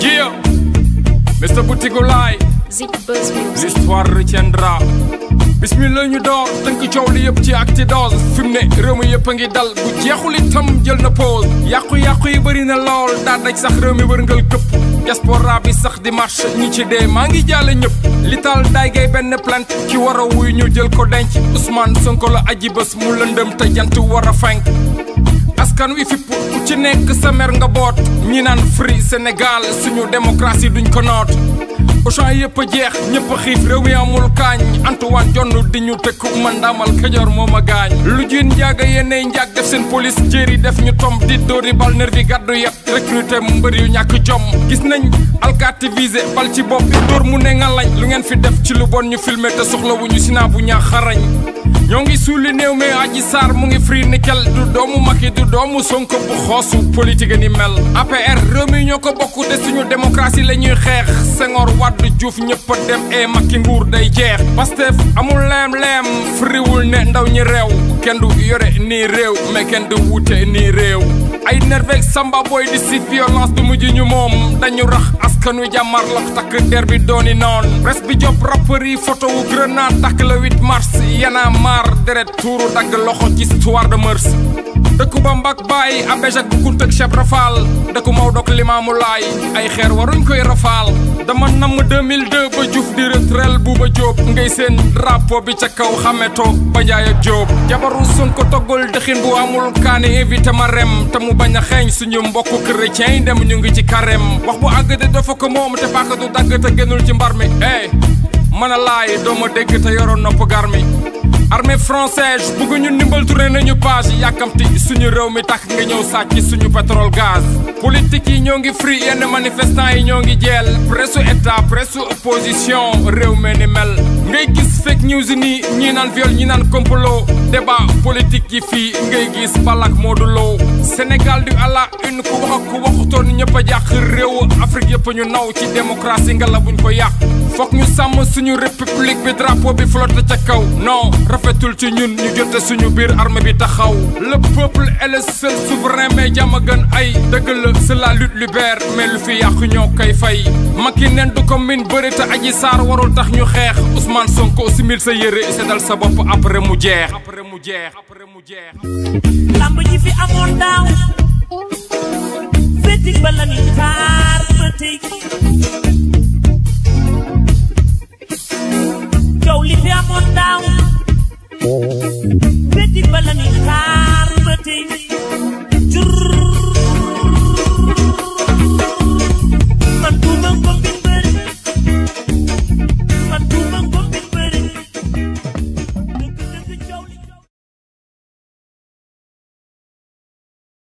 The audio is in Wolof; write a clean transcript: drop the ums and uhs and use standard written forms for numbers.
Gia, Mr. Boutigolaay, l'histoire retiendra. Bismillah ñu door tënk coow li yëpp ci acte dose fi mu ne réew mi yëpp a ngi dal bu jeexul itam jël na pause yàqu-yàqu yi bëri na lool daa daj sax réew mi wërngal këpp diaspora bi sax di marche ñi ci dee maa ngi jàlle ñëpp li taal daay gay benn plainte ci war a wuy ñu jël ko denc Ousmane Sonko la aji bés mu lëndëm te jant war a fenk askan wi fipp ku ci nekk sa mer nga boot ñi naan Free Sénégal suñu démocratie duñ ko noot Auchan yëpp a jeex ñëpp a xiif réew mi amul kaañ Antoine jonn di ñu tëkk man daamal Kajoor moo ma gaañ lu jiin njaaga yenney njaag def seen police jéeri def ñu tom di dóori bal nervi gàddu yet recruté mbër yu ñàkk jom gis nañ alkaati visé bal ci bopp bi dóor mu ne nga lañ lu ngeen fi def ci lu bon ñu filmé te soxlawuñu sinaa bu ñaax xarañ ñoo ngi suuli néew mais Adji Sarr mu ngi Free nickel du doomu Macky du doomu Sonko bu xoosu politique ni mel APR réew mi ñoo ko bokk te suñu démocratie la ñuy xeex Senghor Wade Diouf ñëpp a dem e Macky nguur day jeex Pastef amul leem-leem friwul ne ndaw ñi réew kenn du yore nii réew mais kenn du wuute nii réew ay nerveeg samba boy di si violence du mujj ñu moom dañu rax askan wi jàmmar la takk der bi dooni noon presse bi job rappeur yi photo wu grenade takk le 8 mars yana mar deret tuuru dagg loxo ci histoire de mœurs dëkku ba mbak bàyyi abéjak bu kuntëk cheb rafal dëkku Maodo Limaamu Laay ay xeer waruñ koy rafaal dama namm 2002 ba Diouf di retrel Bouba Diop ngay seen drapeau bi ca kaw xame toog ba Njaay ak Diop jabaru Sonko toggul dëxin bu amul kaani invité ma rem te mu bañ a xeeñ suñu mbokku chrétien yi dem ñu ngi ci carême wax bu àgg de dafa ko moom te paaka du dagg te génnul ci mbar mi mën a laay dooma dégg te yoroon nopp gar mi armée française bugg ñu ndimbal tourné nañu page yàkkamti suñu réew mi takk nga ñëw sàcc suñu pétrole gaz politique yi ñoo ngi free yenn manifestants yi ñoo ngi jeel presse état presse opposition réew me ni mel ngay gis fake news nii ñii naan viol ñi naan complot débat politique yi fii ngay gis balak Modou Lo Sénégal du à la une ku wax ak ku waxutoon ñëpp a jàq réew Afrique yëpp ñu naw ci démocratie nga la buñ ko yàq fokk ñu sàmm suñu république bi drapeau bi flotte ca kaw non rafetul ci ñun ñu jote suñu biir armée bi taxaw le peuple est le seul souverain mais jàmm gën ay dëgg la c'est la lutte libère mais lu fi yàqu ñoo koy fay Macky nen du ko min bëri te Adji Sarr warul tax ñu xeex Ousmane Sonko simil sa yére seddal sa bopp après mu jeex lamb ji fi amoon daaw fétig ba la ni xaar ba tey coow li fi amoon daaw fétig ba la ni xaar ba tey